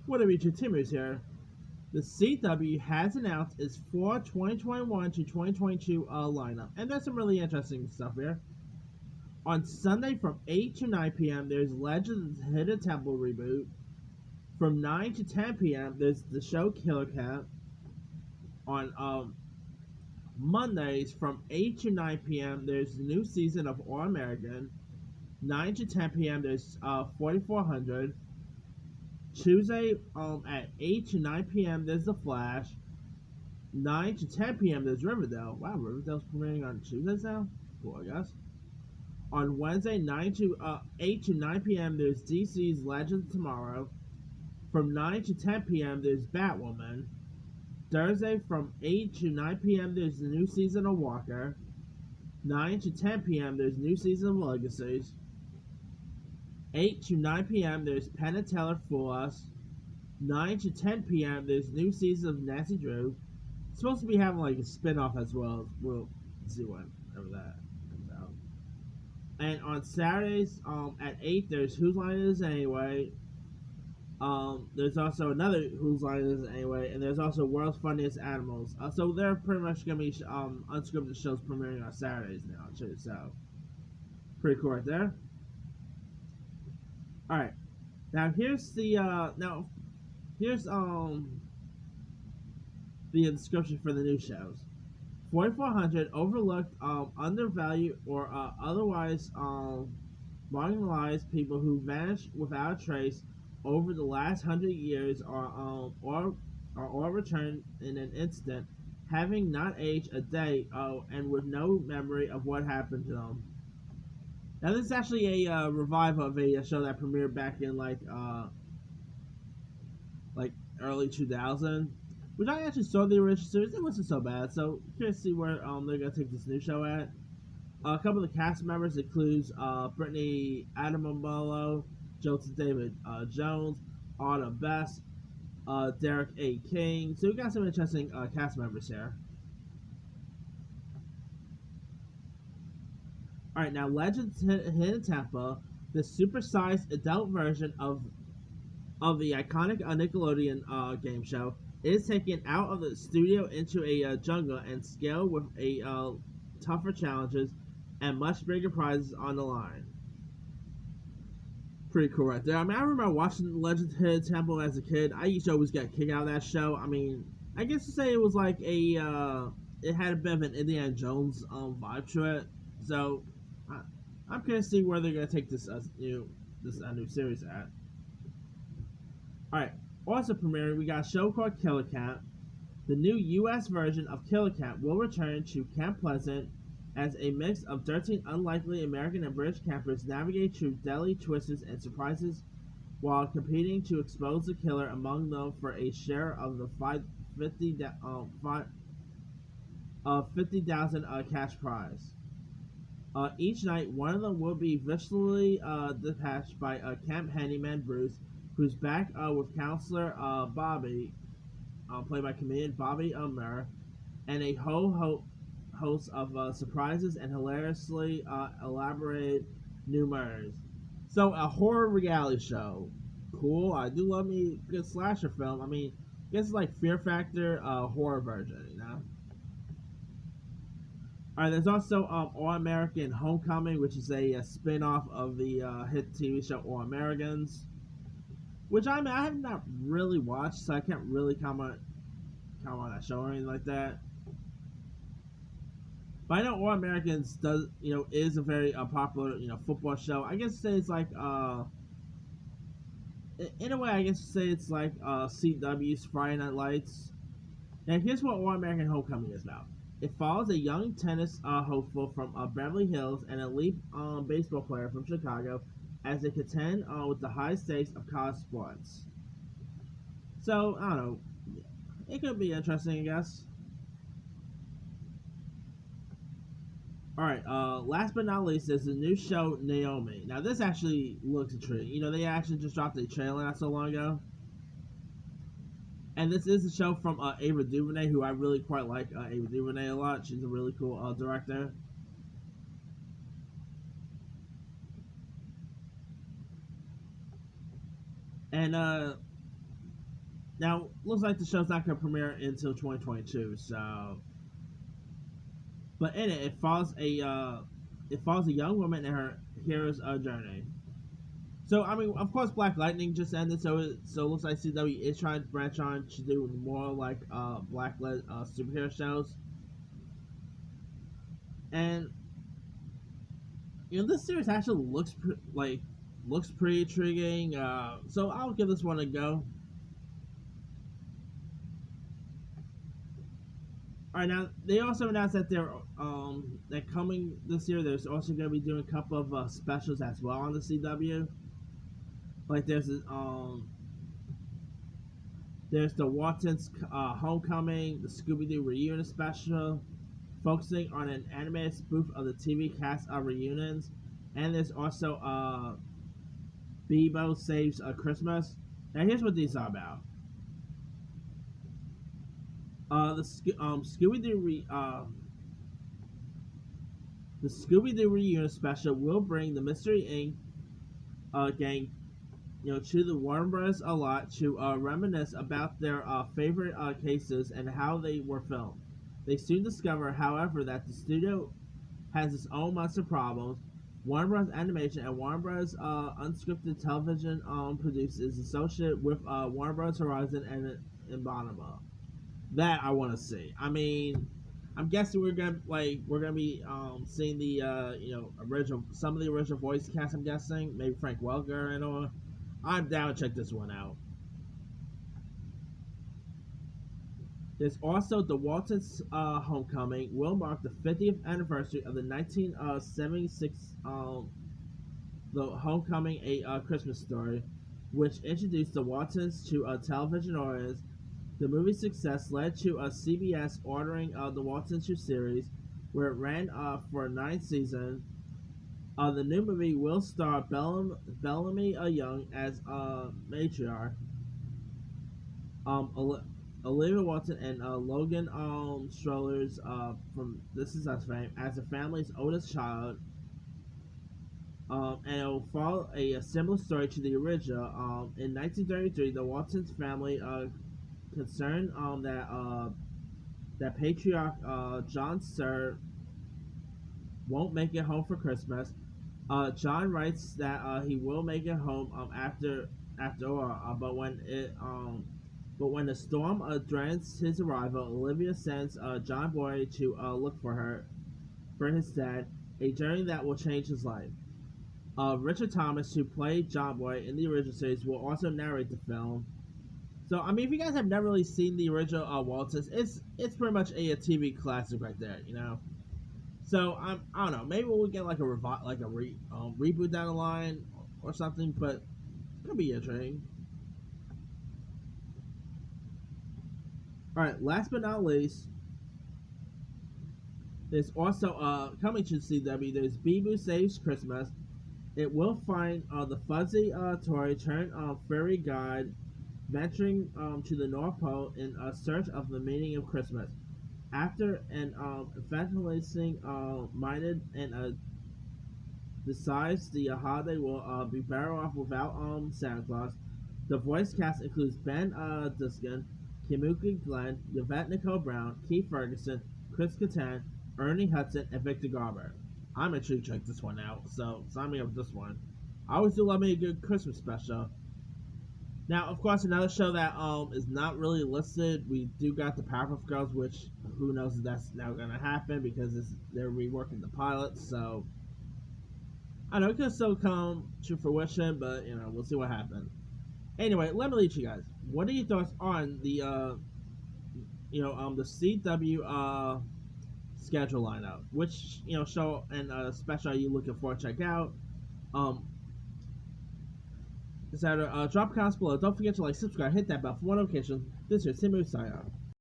What a Richard Timmers here. The CW has announced its fall 2021 to 2022 lineup, and there's some really interesting stuff here. On Sunday from 8 to 9 p.m., there's Legends of the Hidden Temple reboot. From 9 to 10 p.m., there's the show Killer Cat. On Mondays from 8 to 9 p.m., there's the new season of All American. 9 to 10 p.m., there's 4400. Tuesday at 8 to 9 p.m., there's The Flash. 9 to 10 p.m., there's Riverdale. Wow, Riverdale's premiering on Tuesdays now? Cool, I guess. On Wednesday, 8 to 9 p.m., there's DC's Legends of Tomorrow. From 9 to 10 p.m., there's Batwoman. Thursday, from 8 to 9 p.m., there's the new season of Walker. 9 to 10 p.m., there's new season of Legacies. 8 to 9 p.m., there's Penn and Teller Fool Us. 9 to 10 p.m., there's new season of Nancy Drew. It's supposed to be having like a spin-off as well. We'll see whenever that comes out. And on Saturdays, at 8, there's Whose Line Is It Anyway? There's also another Whose Line Is It Anyway? And there's also World's Funniest Animals. So they're pretty much going to be unscripted shows premiering on Saturdays now, too. So, pretty cool right there. Alright. Now, here's the description for the new shows. 4400, overlooked, undervalued, or otherwise marginalized people who vanished without a trace over the last 100 years are all returned in an instant, having not aged a day, and with no memory of what happened to them. Now, this is actually a revival of a show that premiered back in like early 2000, which I actually saw the original series. It wasn't so bad. So curious to see where they're gonna take this new show at. A couple of the cast members includes Brittany Adamamolo, Joseph David Jones, Autumn Best, Derek A. King. So we got some interesting cast members here. Alright, now Legends Hidden Temple, the supersized adult version of the iconic Nickelodeon game show, is taken out of the studio into a jungle and scaled with tougher challenges and much bigger prizes on the line. Pretty cool right there. I mean, I remember watching Legends Hidden Temple as a kid. I used to always get kicked out of that show. I mean, I guess to say it was like it had a bit of an Indiana Jones vibe to it. So I'm curious to see where they're gonna take this new series at. Alright, also premiering, we got a show called Killer Cat. The new U.S. version of Killer Cat will return to Camp Pleasant as a mix of 13 unlikely American and British campers navigate through deadly twists and surprises while competing to expose the killer among them for a share of the 50,000 cash prize. Each night, one of them will be viciously dispatched by camp handyman Bruce, who's back with counselor Bobby, played by comedian Bobby Murr, and a host of surprises and hilariously elaborated new murders. So, a horror reality show. Cool. I do love me a good slasher film. I mean, I guess it's like Fear Factor horror version, you know? Alright, there's also All American Homecoming, which is a spin-off of the hit TV show All Americans, which I have not really watched, so I can't really comment on that show or anything like that. But I know All Americans is a very popular football show. I guess say it's like in a way I guess say it's like CW's Friday Night Lights. Now here's what All American Homecoming is about. It follows a young tennis hopeful from Beverly Hills and an elite baseball player from Chicago as they contend with the high stakes of college sports. So, I don't know. It could be interesting, I guess. Alright, last but not least, there's the new show, Naomi. Now, this actually looks intriguing. They actually just dropped a trailer not so long ago. And this is a show from Ava DuVernay, who I really quite like Ava DuVernay a lot. She's a really cool director. And Now, looks like the show's not going to premiere until 2022. So, but in it, it follows a young woman and her hero's journey. So, I mean, of course, Black Lightning just ended, so it looks like CW is trying to branch on to do more like black-led superhero shows. And this series actually looks pretty intriguing. So I'll give this one a go. All right, now they also announced that that coming this year, there's also going to be doing a couple of specials as well on the CW. Like there's the Waltons Homecoming, the Scooby-Doo Reunion special, focusing on an animated spoof of the TV cast of Reunions, and there's also Beebu Saves Christmas. Now here's what these are about. The Scooby-Doo Reunion special will bring the Mystery Inc. Gang, to the Warner Bros. A lot to reminisce about their favorite cases and how they were filmed. They soon discover, however, that the studio has its own monster problems. Warner Bros. Animation and Warner Bros. Unscripted television produces associated with Warner Bros. Horizon and Bonema. That I want to see. I mean, I'm guessing we're gonna be seeing the some of the original voice cast. I'm guessing maybe Frank Welker and all. I'm down to check this one out. There's also the Waltons Homecoming will mark the 50th anniversary of the 1976 the Homecoming, a Christmas Story, which introduced the Waltons to a television audience. The movie's success led to CBS ordering the Waltons series, where it ran for 9 seasons. The new movie will star Bellamy Young as matriarch, Olivia Walton and Logan Strollers from This Is Us fame as the family's oldest child. And it will follow a similar story to the original. In 1933, the Waltons family concerned that patriarch John Sir won't make it home for Christmas. John writes that he will make it home after all, but when the storm dreads his arrival, Olivia sends John Boy to look for his dad, a journey that will change his life. Richard Thomas, who played John Boy in the original series, will also narrate the film. So, I mean, if you guys have never really seen the original Waltons, it's pretty much a TV classic right there, So I don't know, maybe we'll get like a reboot down the line or something, but it could be interesting. All right, last but not least, there's also coming to CW. There's Beebu Saves Christmas. It will find the fuzzy toy turned fairy guide venturing to the North Pole in search of the meaning of Christmas. After an evangelizing minded and decides the holiday will be better off without Santa Claus, the voice cast includes Ben Duskin, Kimuka Glenn, Yvette Nicole Brown, Keith Ferguson, Chris Kattan, Ernie Hudson, and Victor Garber. I'm intrigued to check this one out, so sign me up with this one. I always do love me a good Christmas special. Now, of course, another show that is not really listed, we do got the Powerpuff Girls, which who knows if that's now going to happen because they're reworking the pilot, so I know it could still come to fruition, but we'll see what happens. Anyway, let me lead you guys. What are your thoughts on the the CW schedule lineup? Which show and special are you looking for? Check out. Drop comments below. Don't forget to like, subscribe, hit that bell for more notifications. This is Timu sign off.